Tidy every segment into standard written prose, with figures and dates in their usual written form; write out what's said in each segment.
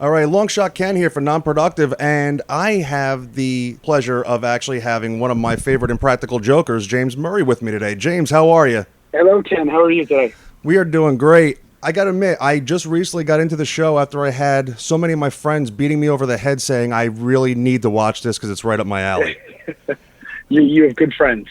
All right, Long Shot Ken here for Non-Productive, and I have the pleasure of actually having one of my favorite Impractical jokers, James Murray, with me today. James, how are you? Hello, Ken. How are you today? We are doing great. I got to admit, I just recently got into the show after I had so many of my friends beating me over the head saying I really need to watch this because it's right up my alley. You have good friends.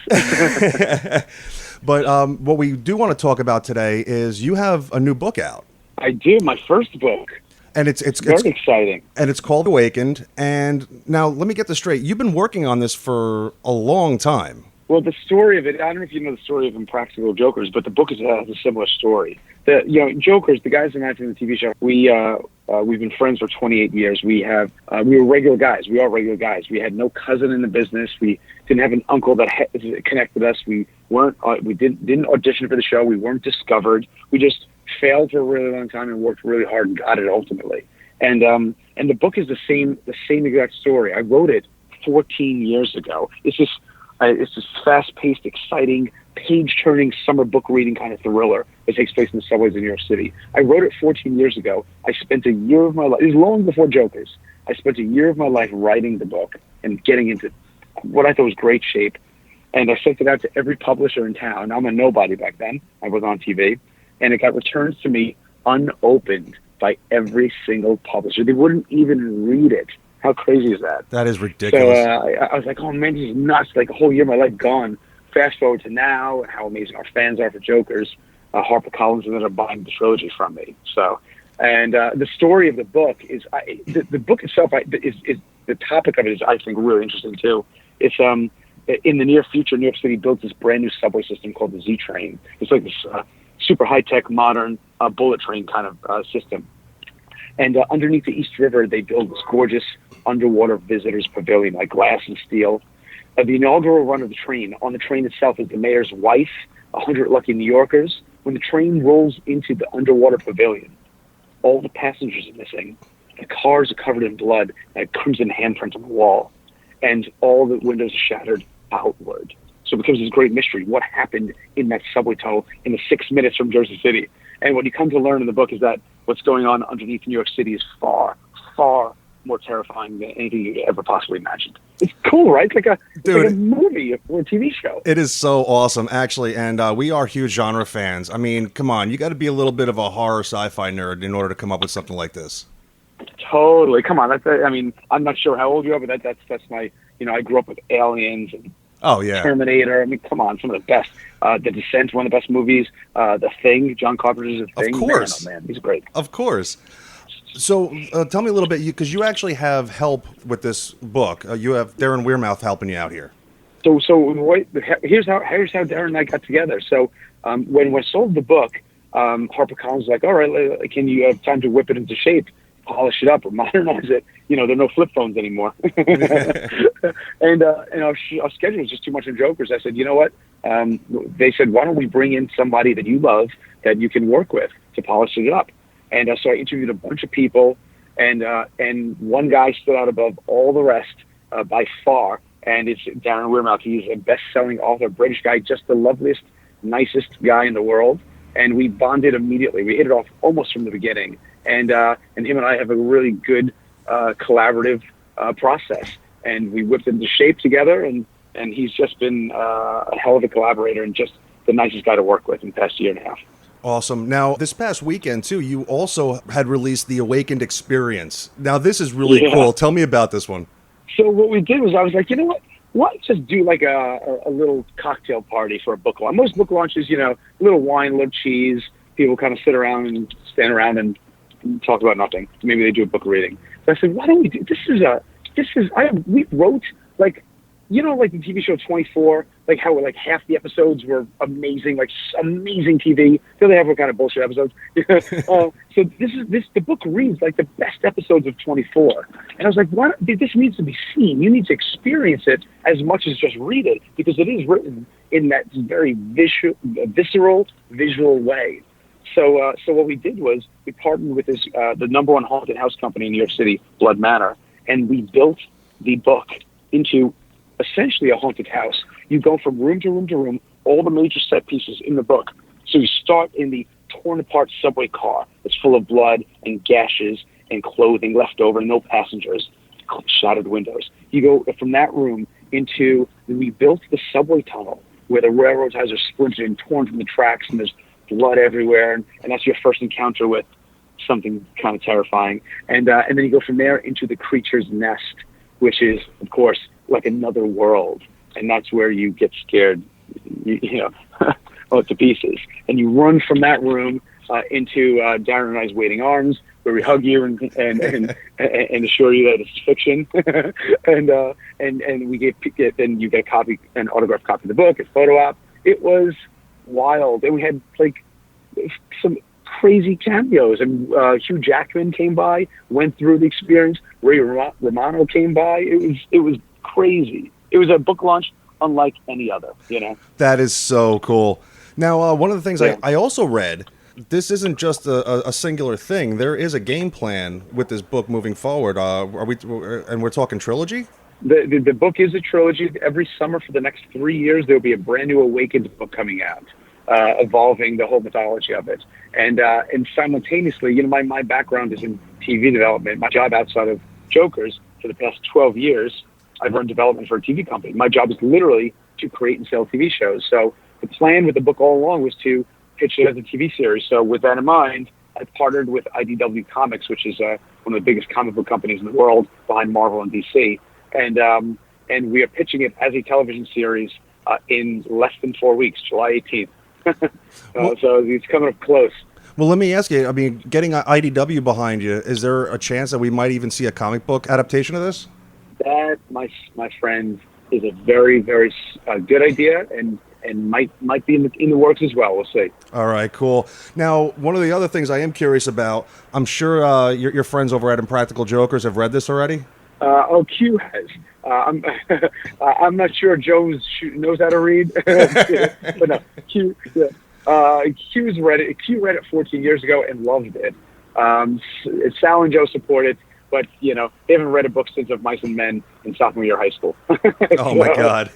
But what we do want to talk about today is you have a new book out. I do. My first book. And it's Very exciting. And it's called Awakened. And now let me get this straight. You've been working on this for a long time. Well, the story of it, I don't know if you know the story of Impractical Jokers, but the book has a similar story. Jokers, the guys that acted in the TV show, we've been friends for 28 years. We were regular guys. We are regular guys. We had no cousin in the business. We didn't have an uncle that connected us. We didn't audition for the show. We weren't discovered. We just failed for a really long time and worked really hard and got it ultimately. And the book is the same exact story. I wrote it 14 years ago. It's this fast-paced, exciting, page-turning summer book reading kind of thriller that takes place in the subways of New York City. I wrote it 14 years ago. I spent a year of my life, it was long before Jokers. I spent a year of my life writing the book and getting into what I thought was great shape. And I sent it out to every publisher in town. I'm a nobody back then. I was on TV. And it got returned to me unopened by every single publisher. They wouldn't even read it. How crazy is that? That is ridiculous. So I was like, oh man, this is nuts. Like a whole year of my life gone. Fast forward to now, how amazing our fans are for Jokers. HarperCollins ended up buying the trilogy from me. So, and the story of the book is, the book itself is the topic of it is, I think, really interesting too. It's in the near future, New York City built this brand new subway system called the Z Train. It's like this super high-tech, modern bullet train kind of system. And underneath the East River, they build this gorgeous underwater visitors pavilion, like glass and steel. The inaugural run of the train, on the train itself is the mayor's wife, 100 lucky New Yorkers. When the train rolls into the underwater pavilion, all the passengers are missing. The cars are covered in blood, and a crimson handprint on the wall. And all the windows are shattered outward. So it becomes this great mystery. What happened in that subway tunnel in the 6 minutes from Jersey City? And what you come to learn in the book is that what's going on underneath New York City is far, far more terrifying than anything you could ever possibly imagined. It's cool, right? It's like a movie or a TV show. It is so awesome, actually. And we are huge genre fans. I mean, come on. You got to be a little bit of a horror sci-fi nerd in order to come up with something like this. Totally. Come on. I'm not sure how old you are, but that's my, I grew up with Aliens and Terminator. I mean, come on, some of the best. The Descent, one of the best movies. The Thing, John Carpenter's The Thing. Of course. Man, he's great. Of course. So tell me a little bit, because you actually have help with this book. You have Darren Weirmouth helping you out here. So here's how Darren and I got together. So when we sold the book, HarperCollins was like, all right, can you have time to whip it into shape, polish it up, or modernize it? There are no flip phones anymore. And our schedule was just too much on Jokers. I said, you know what? They said, why don't we bring in somebody that you love that you can work with to polish it up? And so I interviewed a bunch of people, and one guy stood out above all the rest by far, and it's Darren Weirmouth. He's a best-selling author, British guy, just the loveliest, nicest guy in the world. And we bonded immediately. We hit it off almost from the beginning. And him and I have a really good collaborative process. And we whipped it into shape together, and he's just been a hell of a collaborator and just the nicest guy to work with in the past year and a half. Awesome. Now, this past weekend, too, you also had released the Awakened Experience. Now, this is really cool. Tell me about this one. So what we did was I was like, you know what? Why not just do like a little cocktail party for a book launch? Most book launches, a little wine, a little cheese. People kind of sit around and stand around and talk about nothing. Maybe they do a book reading. So I said, why don't we do we wrote like the TV show 24, like how half the episodes were amazing, like amazing TV. The other half were kind of bullshit episodes. So the book reads like the best episodes of 24. And I was like, this needs to be seen. You need to experience it as much as just read it, because it is written in that very visceral, visual way. So what we did was we partnered with the number one haunted house company in New York City, Blood Manor, and we built the book into essentially a haunted house. You go from room to room to room, all the major set pieces in the book. So you start in the torn apart subway car that's full of blood and gashes and clothing left over, no passengers, shattered windows. You go from that room into, we built the subway tunnel where the railroad ties are splintered and torn from the tracks, and there's blood everywhere, and that's your first encounter with something kind of terrifying. And then you go from there into the creature's nest, which is, of course, like another world, and that's where you get scared, to pieces. And you run from that room into Darren and I's waiting arms, where we hug you and assure you that it's fiction, and we get then you get an autographed copy of the book, a photo op. It was wild, and we had like some crazy cameos, and Hugh Jackman came by, went through the experience. Ray Romano came by. It was crazy. It was a book launch unlike any other. That is so cool. Now, one of the things I also read. This isn't just a singular thing. There is a game plan with this book moving forward. And we're talking trilogy? The book is a trilogy. Every summer for the next 3 years, there'll be a brand new Awakened book coming out, evolving the whole mythology of it. And simultaneously, my background is in TV development. My job outside of Jokers for the past 12 years, I've run development for a TV company. My job is literally to create and sell TV shows. So the plan with the book all along was to pitch it as a TV series. So with that in mind, I partnered with IDW Comics, which is one of the biggest comic book companies in the world behind Marvel and DC. And we are pitching it as a television series in less than 4 weeks, July 18th. So it's coming up close. Well, let me ask you, I mean, getting IDW behind you, is there a chance that we might even see a comic book adaptation of this? That, my friend, is a very, very good idea, and might be in the works as well. We'll see. All right, cool. Now, one of the other things I am curious about, I'm sure your friends over at Impractical Jokers have read this already? Q has. I'm not sure Joe knows how to read, but no, Q. Q's read it. Q read it 14 years ago and loved it. Sal and Joe support it. But, they haven't read a book since Of Mice and Men in sophomore year of high school. Oh, my God.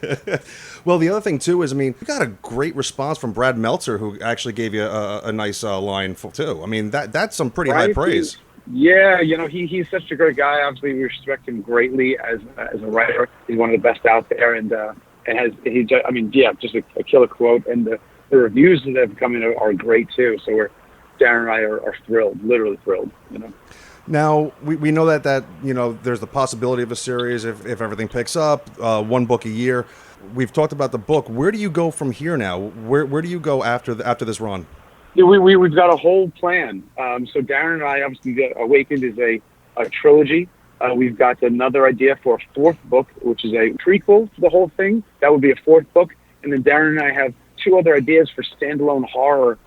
Well, the other thing, too, is, we got a great response from Brad Meltzer, who actually gave you a nice line, too. I mean, that's some pretty high praise. Yeah, he's such a great guy. Obviously, we respect him greatly as a writer. He's one of the best out there, and just a killer quote. And the reviews that have come in are great, too. So Darren and I are thrilled, literally thrilled, Now, we know that there's the possibility of a series if everything picks up, one book a year. We've talked about the book. Where do you go from here now? Where do you go after this run? Yeah, we've got a whole plan. So Darren and I, obviously, Awakened is a trilogy. We've got another idea for a fourth book, which is a prequel to the whole thing. That would be a fourth book. And then Darren and I have two other ideas for standalone horror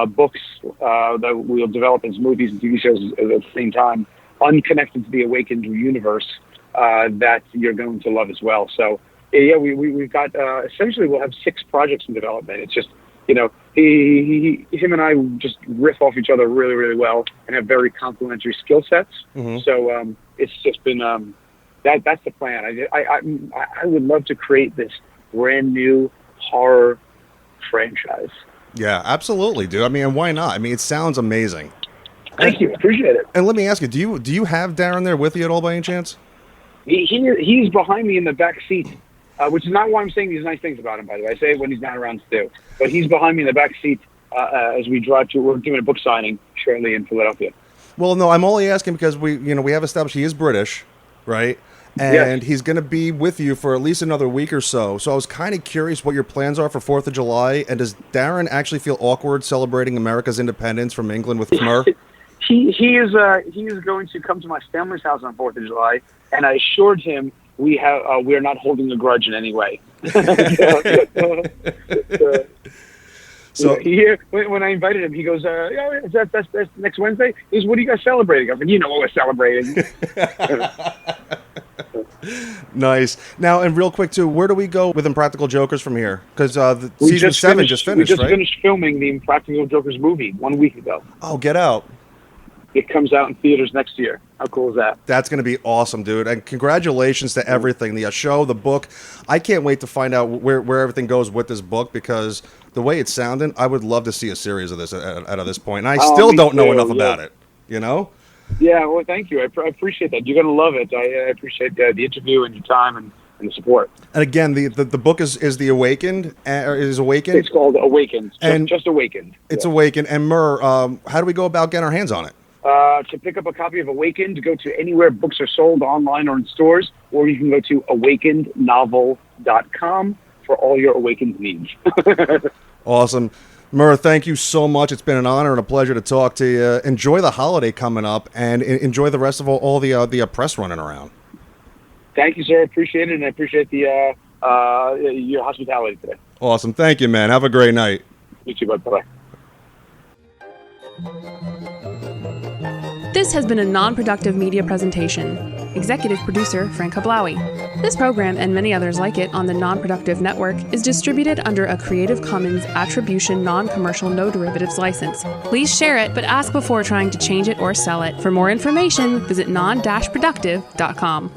books that we'll develop as movies and TV shows at the same time, unconnected to the Awakened universe, that you're going to love as well. So, we've got, essentially we'll have 6 projects in development. It's just, him and I just riff off each other really, really well and have very complementary skill sets. Mm-hmm. So it's just been, that's the plan. I would love to create this brand new horror franchise. Yeah, absolutely, dude. And why not? It sounds amazing. Thank you. Appreciate it. And let me ask you, do you have Darren there with you at all by any chance? He's behind me in the back seat, which is not why I'm saying these nice things about him, by the way. I say it when he's not around too. But he's behind me in the back seat as we drive to, we're doing a book signing shortly in Philadelphia. Well, no, I'm only asking because we have established he is British, right? And he's going to be with you for at least another week or so. So I was kind of curious what your plans are for 4th of July. And does Darren actually feel awkward celebrating America's independence from England with Khmer? He is going to come to my family's house on 4th of July. And I assured him we are not holding a grudge in any way. So when I invited him, he goes, that's next Wednesday. He goes, what are you guys celebrating? I mean, what we're celebrating. Nice. Now, and real quick, too, where do we go with Impractical Jokers from here? Because season 7 just finished, We just right? finished filming the Impractical Jokers movie 1 week ago. Oh, get out. It comes out in theaters next year. How cool is that? That's going to be awesome, dude. And congratulations to everything. The show, the book. I can't wait to find out where everything goes with this book, because the way it's sounding, I would love to see a series of this out of this point. And I still don't know enough about it, Yeah, well, thank you. I appreciate that. You're going to love it. I appreciate the interview and your time and the support. And again, the book is The Awakened, or is Awakened? It's called Awakened. Just Awakened. It's Awakened. And Murr, how do we go about getting our hands on it? To pick up a copy of Awakened, go to anywhere books are sold, online or in stores, or you can go to awakenednovel.com for all your Awakened needs. Awesome. Murr, thank you so much. It's been an honor and a pleasure to talk to you. Enjoy the holiday coming up, and enjoy the rest of all the press running around. Thank you, sir. I appreciate it, and I appreciate your hospitality today. Awesome. Thank you, man. Have a great night. You too, bud. Bye-bye. This has been a non-productive media presentation. Executive producer Frank Hablawi. This program and many others like it on the Non-Productive Network is distributed under a Creative Commons Attribution Non-Commercial No Derivatives license. Please share it, but ask before trying to change it or sell it. For more information, visit non-productive.com.